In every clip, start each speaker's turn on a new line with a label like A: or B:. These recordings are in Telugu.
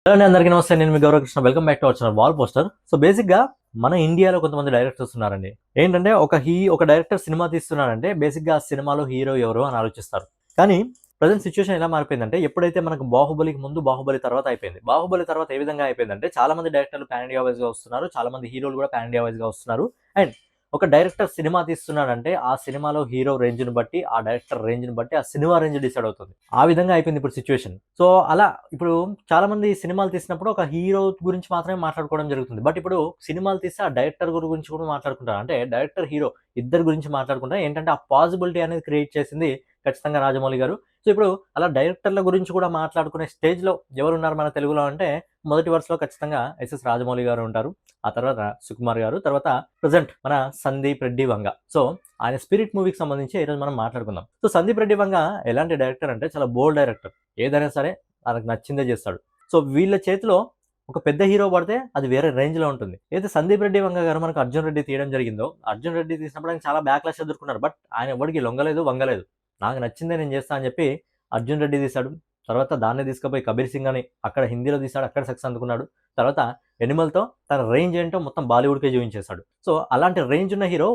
A: హలో అండి, అందరికీ నమస్తే. నేను మీ Gaurav Krishna. Welcome back to our channel wall poster. So బేసిక్గా మన ఇండియాలో కొంతమంది డైరెక్టర్స్ ఉన్నారండి. ఏంటంటే ఒక డైరెక్టర్ సినిమా తీస్తున్నాడంటే బేసిక్గా ఆ సినిమాలో హీరో ఎవరు అని ఆలోచిస్తారు. కానీ ప్రజెంట్ సిచ్యువేషన్ ఎలా మారిపోయిందంటే, ఎప్పుడైతే మనకు బాహుబలికి ముందు, బాహుబలి తర్వాత అయిపోయింది. బాహుబలి తర్వాత ఏ విధంగా అయిపోయిందంటే, చాలా మంది డైరెక్టర్లు పాన్ ఇండియా వైజ్ గా వస్తున్నారు, చాలా మంది హీరోలు కూడా పాన్ ఇండియా వైజ్ గా వస్తున్నారు. అండ్ ఒక డైరెక్టర్ సినిమా తీస్తున్నాడంటే ఆ సినిమాలో హీరో రేంజ్ ని బట్టి, ఆ డైరెక్టర్ రేంజ్ ని బట్టి ఆ సినిమా రేంజ్ డిసైడ్ అవుతుంది. ఆ విధంగా అయిపోయింది ఇప్పుడు సిచ్యువేషన్. సో అలా ఇప్పుడు చాలా మంది సినిమాలు తీసినప్పుడు ఒక హీరో గురించి మాత్రమే మాట్లాడుకోవడం జరుగుతుంది. బట్ ఇప్పుడు సినిమాలు తీస్తే ఆ డైరెక్టర్ గురించి కూడా మాట్లాడుకుంటారు. అంటే డైరెక్టర్, హీరో ఇద్దరు గురించి మాట్లాడుకుంటారు. ఏంటంటే ఆ పాసిబిలిటీ అనేది క్రియేట్ చేసింది ఖచ్చితంగా రాజమౌళి గారు. సో ఇప్పుడు అలా డైరెక్టర్ల గురించి కూడా మాట్లాడుకునే స్టేజ్‌లో ఎవరున్నారు మన తెలుగులో అంటే, మొదటి వరుసలో ఖచ్చితంగా ఎస్ఎస్ రాజమౌళి గారు ఉంటారు. ఆ తర్వాత సుకుమార్ గారు, తర్వాత ప్రెజెంట్ మన సందీప్ రెడ్డి వంగ. సో ఆయన 'స్పిరిట్' మూవీకి సంబంధించి ఈరోజు మనం మాట్లాడుకుందాం. సో సందీప్ రెడ్డి వంగ ఎలాంటి డైరెక్టర్ అంటే చాలా బోల్డ్ డైరెక్టర్. ఏదైనా సరే తనకు నచ్చిందే చేస్తాడు. సో వీళ్ళ చేతిలో ఒక పెద్ద హీరో పడితే అది వేరే రేంజ్‌లో ఉంటుంది. ఏదైతే సందీప్ రెడ్డి వంగ గారు మనకు 'అర్జున్ రెడ్డి' తీయడం జరిగిందో, 'అర్జున్ రెడ్డి' తీసినప్పుడు ఆయన చాలా బ్యాక్‌లాష్ ఎదుర్కొన్నారు. బట్ ఆయన ఎవ్వడికి లొంగలేదు, వంగలేదు. నాకు నచ్చిందే నేను చేస్తా అని చెప్పి 'అర్జున్ రెడ్డి' తీశాడు. తర్వాత దాన్నే తీసుకుపోయి 'కబీర్ సింగ్' అని అక్కడ హిందీలో తీశాడు. అక్కడ సక్సెస్ అందుకున్నాడు. తర్వాత 'ఎనిమల్'తో తన రేంజ్ ఏంటో మొత్తం బాలీవుడ్‌కే చూపించేశాడు. సో అలాంటి రేంజ్ ఉన్న హీరో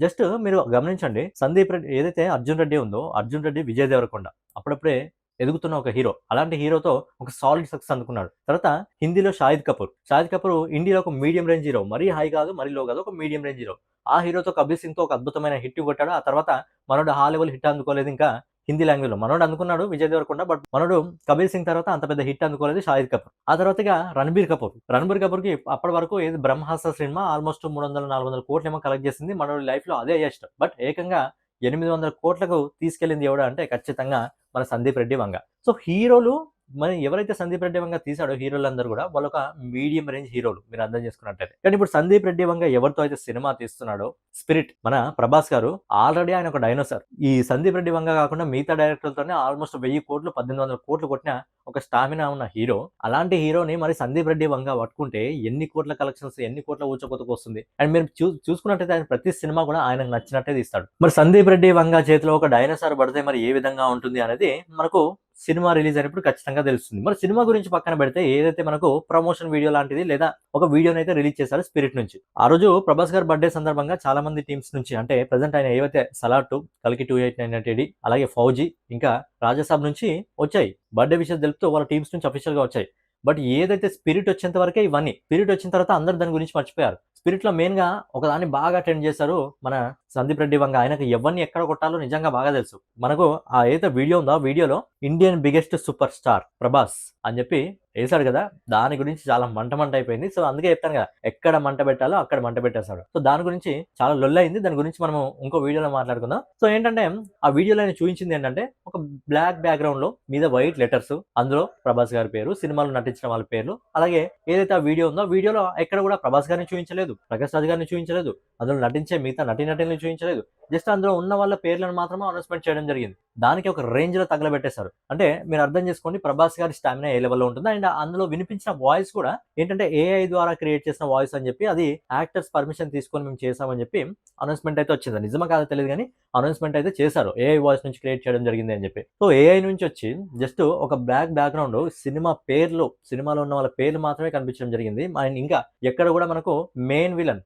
A: జస్ట్ మీరు గమనించండి. సందీప్ రెడ్డి ఏదైతే 'అర్జున్ రెడ్డి' ఉందో, 'అర్జున్ రెడ్డి' విజయ్ దేవరకొండ అప్పుడప్పుడే ఎదుగుతున్న ఒక హీరో. అలాంటి హీరోతో ఒక సాలిడ్ సక్సెస్ అందుకున్నాడు. తర్వాత హిందీలో 'షాహిద్ కపూర్'. 'షాహిద్ కపూర్' ఇండియాలో ఒక మీడియం రేంజ్ హీరో. మరీ హై కాదు, మరీ లో కాదు, ఒక మీడియం రేంజ్ హీరో. ఆ హీరోతో 'కబీర్ సింగ్'తో ఒక అద్భుతమైన హిట్ కొట్టాడు. ఆ తర్వాత మనోడు ఆ లెవెల్ హిట్ అందుకోలేదు ఇంకా హిందీ లాంగ్వేజ్‌లో. మనోడు అందుకున్నాడు విజయ్ దేవరకొండ. బట్ మనోడు 'కబీర్ సింగ్' తర్వాత అంత పెద్ద హిట్ అందుకోలేదు 'షాహిద్ కపూర్'. ఆ తర్వాత ఇక 'రణబీర్ కపూర్'. 'రణబీర్ కపూర్‌కి' అప్పటి వరకు ఏది 'బ్రహ్మాస్త్ర' సినిమా ఆల్మోస్ట్ 300, 400 కోట్లేమో కలెక్ట్ చేసింది. మనోడి లైఫ్‌లో అదే హైయెస్ట్. బట్ ఏకంగా 800 కోట్లకు తీసుకెళ్ళింది ఎవడు అంటే ఖచ్చితంగా మన సందీప్ రెడ్డి వంగ. సో హీరోలు మరి ఎవరైతే సందీప్ రెడ్డి వంగ తీసాడో హీరోలందరూ కూడా వాళ్ళొక మీడియం రేంజ్ హీరోలు మీరు అర్థం చేసుకున్నట్టయితే. కానీ ఇప్పుడు సందీప్ రెడ్డి వంగ ఎవరితో అయితే సినిమా తీస్తున్నాడో 'స్పిరిట్' మన ప్రభాస్ గారు ఆల్రెడీ ఆయన ఒక డైనోసార్. ఈ సందీప్ రెడ్డి వంగ కాకుండా మిగతా డైరెక్టర్లతోనే ఆల్మోస్ట్ 1000 కోట్లు, 1800 కోట్లు కొట్టిన ఒక స్టామినా ఉన్న హీరో. అలాంటి హీరోని మరి సందీప్ రెడ్డి వంగ పట్టుకుంటే ఎన్ని కోట్ల కలెక్షన్స్, ఎన్ని కోట్ల ఊచకోతకు వస్తుంది. అండ్ మీరు చూసుకున్నట్టయితే ఆయన ప్రతి సినిమా కూడా ఆయనకు నచ్చినట్టే తీస్తాడు. మరి సందీప్ రెడ్డి వంగ చేతిలో ఒక డైనోసార్ పడితే మరి ఏ విధంగా ఉంటుంది అనేది మనకు సినిమా రిలీజ్ అయినప్పుడు ఖచ్చితంగా తెలుస్తుంది. మరి సినిమా గురించి పక్కన పెడితే ఏదైతే మనకు ప్రమోషన్ వీడియో లాంటిది లేదా ఒక వీడియోని అయితే రిలీజ్ చేశారు 'స్పిరిట్' నుంచి. ఆ రోజు ప్రభాస్ గారి బర్త్డే సందర్భంగా చాలా మంది టీమ్స్ నుంచి, అంటే ప్రెజెంట్ ఆయన ఏవైతే 'సలార్ 2', 'కల్కి 2899', అలాగే 'ఫౌజీ' ఇంకా 'రాజాసాబ్' నుంచి వచ్చాయి. బర్త్డే విషెస్ తెలుపుతూ వాళ్ళ టీమ్స్ నుంచి అఫీషియల్ గా వచ్చాయి. బట్ ఏదైతే 'స్పిరిట్' వచ్చేంత వరకే ఇవన్నీ. 'స్పిరిట్' వచ్చిన తర్వాత అందరు దాని గురించి మర్చిపోయారు. 'స్పిరిట్'లో మెయిన్ గా ఒకదాన్ని బాగా ట్రెండ్ చేశారు మన సందీప్ రెడ్డి వంగ. ఆయనకు ఎవరిని ఎక్కడ కొట్టాలో నిజంగా బాగా తెలుసు. మనకు ఆ ఏదైతే వీడియో ఉందో ఆ వీడియోలో 'Indian biggest super star Prabhas' అని చెప్పి వేశాడు కదా, దాని గురించి చాలా మంట అయిపోయింది. సో అందుకే చెప్తాను కదా, ఎక్కడ మంట పెట్టాలో అక్కడ మంట పెట్టేశాడు. సో దాని గురించి చాలా లొల్లయింది. దాని గురించి మనం ఇంకో వీడియోలో మాట్లాడుకుందాం. సో ఏంటంటే ఆ వీడియోలో ఆయన చూపించింది ఏంటంటే ఒక బ్లాక్ బ్యాక్గ్రౌండ్ లో మీద వైట్ లెటర్స్, అందులో ప్రభాస్ గారి పేరు, సినిమాలో నటించిన వాళ్ళ పేర్లు, అలాగే ఏదైతే ఆ వీడియో ఉందో వీడియోలో ఎక్కడ కూడా ప్రభాస్ గారిని చూపించలేదు, ప్రకాష్ రాజ్ గారిని చూపించలేదు, అందులో నటించే మిగతా నటీనటుల్ని చూపించలేదు. జస్ట్ అందులో ఉన్న వాళ్ళ పేర్లను మాత్రమే అనౌన్స్మెంట్ చేయడం జరిగింది. దానికి ఒక రేంజ్ లో తగలబెట్టేశారు. అంటే మీరు అర్థం చేసుకోండి ప్రభాస్ గారి స్టామినా ఏ లెవెల్లో ఉంటుంది. అండ్ అందులో వినిపించిన వాయిస్ కూడా ఏంటంటే ఏఐ ద్వారా క్రియేట్ చేసిన వాయిస్ అని చెప్పి, అది యాక్టర్స్ పర్మిషన్ తీసుకొని మేము చేసామని చెప్పి అనౌన్స్మెంట్ అయితే వచ్చింది. నిజమా కాదో తెలియదు కానీ అనౌన్స్మెంట్ అయితే చేశారు, ఏఐ వాయిస్ నుంచి క్రియేట్ చేయడం జరిగింది అని చెప్పి. సో ఏఐ నుంచి వచ్చి జస్ట్ ఒక బ్లాక్ బ్యాక్గ్రౌండ్ సినిమా పేర్లు, సినిమాలో ఉన్న వాళ్ళ పేర్లు మాత్రమే కనిపించడం జరిగింది. అండ్ ఇంకా ఎక్కడ కూడా మనకు మెయిన్ విలన్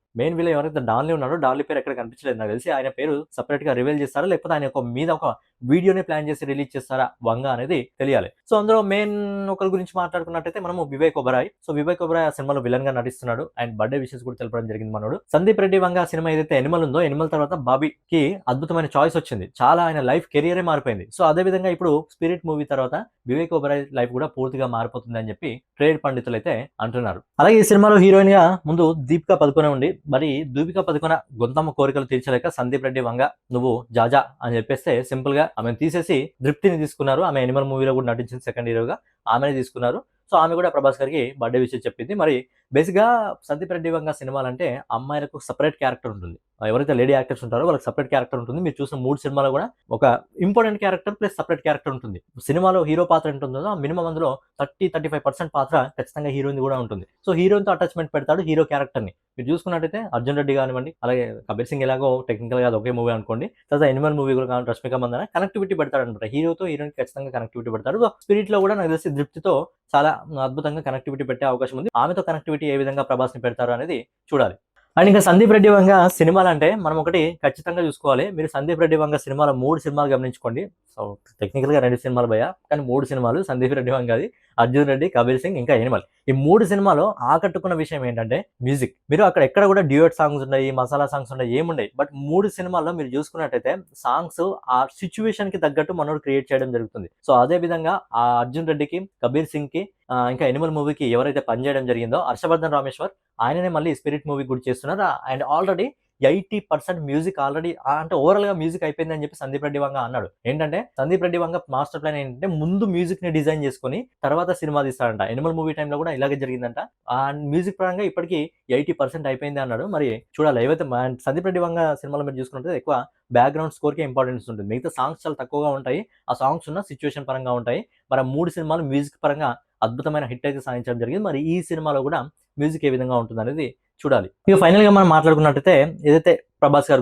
A: ఎవరైతే డాన్లీ ఉన్నాడో డాన్లీ పేరు ఎక్కడ కనిపించలేదు. నాకు తెలిసి ఆయన పేరు సపరేట్ గా రివీల్ చేస్తారా, లేకపోతే ఆయన మీద ఒక వీడియోని ప్లాన్ చేసి రిలీజ్ చేస్తారా వంగ అనేది తెలియాలి. సో అందులో మెయిన్ ఒకరి గురించి మాట్లాడుకున్నట్టయితే మనము వివేక్ ఒబెరాయ్. సో వివేక్ ఒబెరాయ్ ఆ సినిమాలో విలన్ గా నటిస్తున్నాడు. అండ్ బర్త్డే విషెస్ కూడా తెలపడం జరిగింది మనోడు. సందీప్ రెడ్డి వంగ సినిమా ఏదైతే 'ఎనిమల్' ఉందో, 'ఎనిమల్' తర్వాత బాబీకి అద్భుతమైన చాయిస్ వచ్చింది. చాలా ఆయన లైఫ్ కెరియరే మారిపోయింది. సో అదే విధంగా ఇప్పుడు 'స్పిరిట్' మూవీ తర్వాత వివేక్ ఒబెరాయ్ లైఫ్ కూడా పూర్తిగా మారిపోతుంది అని చెప్పి ట్రేడ్ పండితులు అయితే అంటున్నారు. అలాగే ఈ సినిమాలో హీరోయిన్ గా ముందు దీపికా పదుకొనే ఉండి, మరి దీపికా పదుకొన గొంతమ్మ కోరికలు తీర్చలేక సందీప్ రెడ్డి వంగ నువ్వు జాజా అని చెప్పేస్తే సింపుల్ గా ఆమెను తీసేసి దృప్తిని తీసుకున్నారు. ఆమె 'ఎనిమల్' మూవీలో కూడా నటించింది సెకండ్ హీరోగా, ఆమెనే తీసుకున్నారు. సో ఆమె కూడా ప్రభాస్ గారికి బర్త్డే విషయం చెప్పింది. మరి బేసిక్‌గా 'సందీప్ రెడ్డి వంగ' సినిమాలంటే అమ్మాయిలకు సెపరేట్ క్యారెక్టర్ ఉంటుంది. ఎవరైతే లేడీ యాక్టర్స్ ఉంటారో వాళ్ళకి సెపరేట్ క్యారెక్టర్ ఉంటుంది. మీరు చూసిన 3 సినిమాలో కూడా ఒక important character plus separate character ఉంటుంది. సినిమాలో హీరో పాత్ర ఎంత ఉంటుందో మినిమమ్ అందులో 35% పాత్ర ఖచ్చితంగా హీరోయిన్‌ది కూడా ఉంటుంది. సో హీరోయిన్‌తో అటాచ్‌మెంట్ పెడతాడు హీరో క్యారెక్టర్‌ని. మీరు చూసుకున్నట్టయితే 'అర్జున్ రెడ్డి' కానివ్వండి, అలాగే 'కబీర్ సింగ్' ఎలాగో టెక్నికల్‌గా అది ఒకే మూవీ అనుకోండి. తర్వాత 'యానిమల్' మూవీ కూడా 'రష్మిక మందన' కనెక్టివిటీ పెడతాడన్నమాట. హీరోతో హీరోయిన్‌కి ఖచ్చితంగా కనెక్టివిటీ పెడతాడు. సో స్పిరిట్‌లో కూడా నాకు తెలిసి 'దృప్తితో' చాలా అద్భుతంగా కనెక్టివిటీ పెట్టే అవకాశం ఉంది. ఆమెతో కనెక్టివిటీ ఏ విధంగా ప్రభాస్‌ని పెడతారు అనేది చూడాలి. అండ్ ఇంకా 'సందీప్ రెడ్డి వంగ' సినిమాలంటే మనం ఒకటి ఖచ్చితంగా చూసుకోవాలి. మీరు 'సందీప్ రెడ్డి వంగ' సినిమాలో 3 సినిమాలు గమనించుకోండి. సో టెక్నికల్‌గా 2 సినిమాలు భయ్యా. కానీ 3 సినిమాలు 'సందీప్ రెడ్డి వంగ'ది, 'అర్జున్ రెడ్డి', 'కబీర్ సింగ్' ఇంకా 'యానిమల్'. ఈ 3 సినిమాలో ఆకట్టుకున్న విషయం ఏంటంటే మ్యూజిక్. మీరు అక్కడ ఎక్కడ కూడా డ్యూయెట్ సాంగ్స్ ఉన్నాయి, మసాలా సాంగ్స్ ఉన్నాయి, ఏముండయి. బట్ 3 సినిమాల్లో మీరు చూసుకున్నట్టయితే సాంగ్స్ ఆ సిట్యుయేషన్‌కి తగ్గట్టు మనోడు క్రియేట్ చేయడం జరుగుతుంది. సో అదే విధంగా ఆ 'అర్జున్ రెడ్డికి', 'కబీర్ సింగ్‌కి' ఇంకా 'యానిమల్' మూవీకి ఎవరైతే పనిచేయడం జరిగిందో 'హర్షవర్ధన్ రామేశ్వర్' ఆయననే మళ్ళీ 'స్పిరిట్' మూవీ కూడా చేస్తున్నారు. అండ్ ఆల్రెడీ 80% మ్యూజిక్ ఆల్రెడీ అంటే ఓవరాల్‌గా మ్యూజిక్ అయిపోయిందని చెప్పి 'సందీప్ రెడ్డి వంగ' అన్నాడు. ఏంటంటే 'సందీప్ రెడ్డి వంగ' మాస్టర్ ప్లాన్ ఏంటంటే ముందు మ్యూజిక్‌ని డిజైన్ చేసుకొని తర్వాత సినిమా తీస్తాడంట. 'యానిమల్' మూవీ టైంలో కూడా ఇలాగే జరిగిందంట. మ్యూజిక్ పరంగా ఇప్పటికి 80% అయిపోయింది అన్నాడు. మరి చూడాలి. ఏవైతే 'సందీప్ రెడ్డి వంగ' సినిమాలో మీరు చూసుకుంటే ఎక్కువ బ్యాక్‌గ్రౌండ్ స్కోర్‌కే ఇంపార్టెన్స్ ఉంటుంది. మిగతా సాంగ్స్ చాలా తక్కువగా ఉంటాయి. ఆ సాంగ్స్ ఉన్న సిట్యుయేషన్ పరంగా ఉంటాయి. మరి ఆ 3 సినిమాలు మ్యూజిక్ పరంగా అద్భుతమైన హిట్ అయితే సాధించడం జరిగింది. మరి ఈ సినిమాలో కూడా మ్యూజిక్ ఏ విధంగా ఉంటుందనేది చూడాలి. ఇక ఫైనల్‌గా మనం మాట్లాడుకున్నట్టయితే ఏదైతే ప్రభాస్ గారి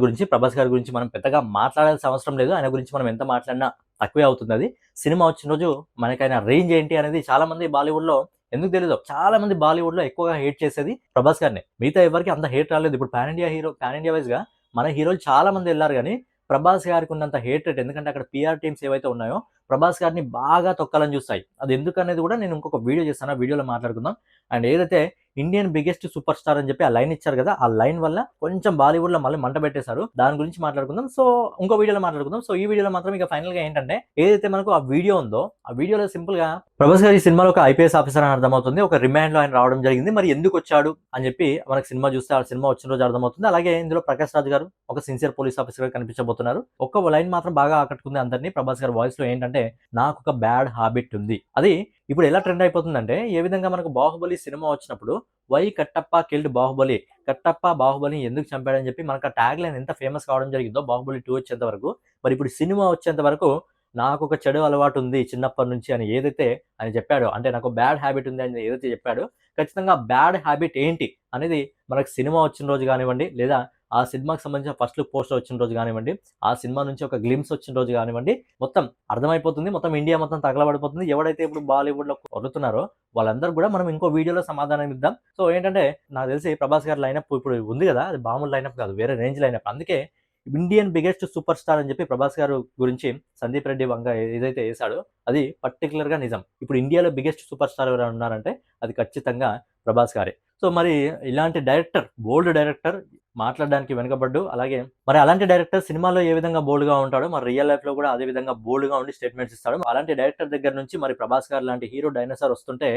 A: గురించి మనం పెద్దగా మాట్లాడాల్సిన అవసరం లేదు. ఆయన గురించి మనం ఎంత మాట్లాడినా తక్కువే అవుతుందది. సినిమా వచ్చిన రోజు మనకైన రేంజ్ ఏంటి అనేది చాలా మంది బాలీవుడ్‌లో ఎందుకు తెలీదో చాలా మంది బాలీవుడ్‌లో ఎక్కువగా హేట్ చేసేది ప్రభాస్ గారినే. మిగతా ఎవరికీ అంత హేట్ రాలేదు. ఇప్పుడు పాన్ ఇండియా వైస్‌గా మన హీరోలు చాలా మంది ఎళ్లారు గానీ ప్రభాస్ గారికి ఉన్నంత హేట్రేట్ ఎందుకంటే అక్కడ పీఆర్ టీమ్స్ ఏవైతే ఉన్నాయో ప్రభాస్ గారిని బాగా తొక్కాలని చూస్తాయి. అది ఎందుకనేది కూడా నేను ఇంకొక వీడియో చేస్తాను. ఆ వీడియోలో మాట్లాడుకుందాం. అండ్ ఏదైతే ఇండియన్ బిగ్గెస్ట్ సూపర్ స్టార్ అని చెప్పి ఆ లైన్ ఇచ్చారు కదా, ఆ లైన్ వల్ల కొంచెం బాలీవుడ్‌లో మళ్ళీ మంట పెట్టేశారు. దాని గురించి మాట్లాడుకుందాం. సో ఇంకో వీడియోలో మాట్లాడుకుందాం. సో ఈ వీడియోలో మాత్రం ఇక ఫైనల్‌గా ఏంటంటే ఏదైతే మనకు ఆ వీడియో ఉందో ఆ వీడియోలో సింపుల్‌గా ప్రభాస్ గారు ఈ సినిమాలో ఒక ఐపీఎస్ ఆఫీసర్ అని అర్థమవుతుంది. ఒక రిమాండ్‌లో ఆయన రావడం జరిగింది. మరి ఎందుకు వచ్చాడు అని చెప్పి మనకు సినిమా చూస్తే ఆ సినిమా వచ్చిన రోజు అర్థమవుతుంది. అలాగే ఇందులో ప్రకాష్ రాజ్ గారు ఒక సిన్సియర్ పోలీస్ ఆఫీసర్‌గా కనిపించబోతున్నారు. ఒక్క లైన్ మాత్రం బాగా ఆకట్టుకుంది అందరినీ. ప్రభాస్ గారి వాయిస్‌లో ఏంటంటే నాకొక బ్యాడ్ హాబిట్ ఉంది. అది ఇప్పుడు ఎలా ట్రెండ్ అయిపోతుందంటే ఏ విధంగా మనకు 'బాహుబలి' సినిమా వచ్చినప్పుడు వై కట్టప్ప కిల్డ్ బాహుబలి, కట్టప్ప బాహుబలిని ఎందుకు చంపాడని చెప్పి మనకు ఆ ట్యాగ్ లైన్ ఎంత ఫేమస్ కావడం జరిగిందో 'బాహుబలి 2' వచ్చేంత వరకు. మరి ఇప్పుడు సినిమా వచ్చేంత వరకు నాకొక చెడు అలవాటు ఉంది చిన్నప్పటి నుంచి అని ఏదైతే ఆయన చెప్పాడో, అంటే నాకు బ్యాడ్ హ్యాబిట్ ఉంది అని ఏదైతే చెప్పాడో ఖచ్చితంగా బ్యాడ్ హ్యాబిట్ ఏంటి అనేది మనకు సినిమా వచ్చిన రోజు కానివ్వండి, లేదా ఆ సినిమాకి సంబంధించిన ఫస్ట్ లుక్ పోస్టర్ వచ్చిన రోజు కానివ్వండి, ఆ సినిమా నుంచి ఒక గ్లిమ్స్ వచ్చిన రోజు కానివ్వండి, మొత్తం అర్థమైపోతుంది. మొత్తం ఇండియా మొత్తం తగలబడిపోతుంది. ఎవడైతే ఇప్పుడు బాలీవుడ్‌లో కొడుతున్నారో వాళ్ళందరూ కూడా మనం ఇంకో వీడియోలో సమాధానం ఇద్దాం. సో ఏంటంటే నాకు తెలిసి ప్రభాస్ గారి లైనప్ ఇప్పుడు ఉంది కదా, అది మామూలు లైనప్ కాదు, వేరే రేంజ్ లైనప్. అందుకే ఇండియన్ బిగ్గెస్ట్ సూపర్ స్టార్ అని చెప్పి ప్రభాస్ గారు గురించి 'సందీప్ రెడ్డి వంగ' ఏదైతే ఏసాడో అది పర్టిక్యులర్‌గా నిజం. ఇప్పుడు ఇండియాలో బిగ్గెస్ట్ సూపర్ స్టార్ ఎవరైనా ఉన్నారంటే అది ఖచ్చితంగా ప్రభాస్ గారే. సో మరి ఇలాంటి డైరెక్టర్, బోల్డ్ డైరెక్టర్ మాట్లాడడానికి వెనకబడ్డు. అలాగే మరి అలాంటి డైరెక్టర్ సినిమాలో ఏ విధంగా బోల్డ్‌గా ఉంటాడో మరి రియల్ లైఫ్‌లో కూడా అదే విధంగా బోల్డ్‌గా ఉండి స్టేట్మెంట్స్ ఇస్తాడు. అలాంటి డైరెక్టర్ దగ్గర నుంచి మరి ప్రభాస్ గారు లాంటి హీరో డైనోసార్ వస్తుంటే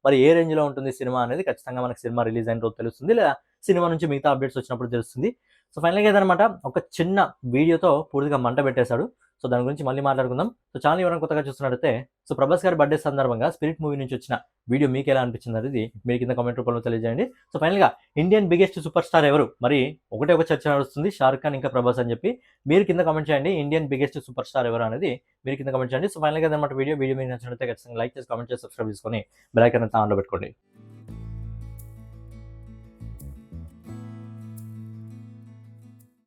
A: మరి ఏ రేంజ్‌లో ఉంటుంది సినిమా అనేది ఖచ్చితంగా మనకు సినిమా రిలీజ్ అయిన రోజు తెలుస్తుంది. లేదా సినిమా నుంచి మిగతా అప్డేట్స్ వచ్చినప్పుడు తెలుస్తుంది. సో ఫైనల్‌గా ఏదనమాట ఒక చిన్న వీడియోతో పూర్తిగా మంట పెట్టేశాడు. సో దాని గురించి మళ్ళీ మాట్లాడుకుందాం. సో ఛానల్ ఎవరైనా కొత్తగా చూస్తున్నట్టయితే సో ప్రభాస్ గారి బర్త్‌డే సందర్భంగా 'స్పిరిట్' మూవీ నుంచి వచ్చిన వీడియో మీకు ఎలా అనిపించింది అనేది మీరు కింద కామెంట్ రూపంలో తెలియజేయండి. సో ఫైనల్‌గా ఇండియన్ బిగ్గెస్ట్ సూపర్ స్టార్ ఎవరు? మరి ఒకటే ఒక చర్చ నడుస్తుంది, 'షారుఖ్ ఖాన్' ఇంకా 'ప్రభాస్' అని చెప్పి. మీరు కింద కామెంట్ చేయండి. ఇండియన్ బిగ్గెస్ట్ సూపర్ స్టార్ ఎవరు అనేది మీరు కింద కామెంట్ చేయండి. సో ఫైనల్‌గా అదనమాట వీడియో మీకు నచ్చినట్లయితే ఖచ్చితంగా లైక్ చేసి, కామెంట్ చేసి, సబ్స్క్రైబ్ చేసుకొని బెల్ ఐకాన్ అంతా ఆన్‌లో పెట్టుకోండి.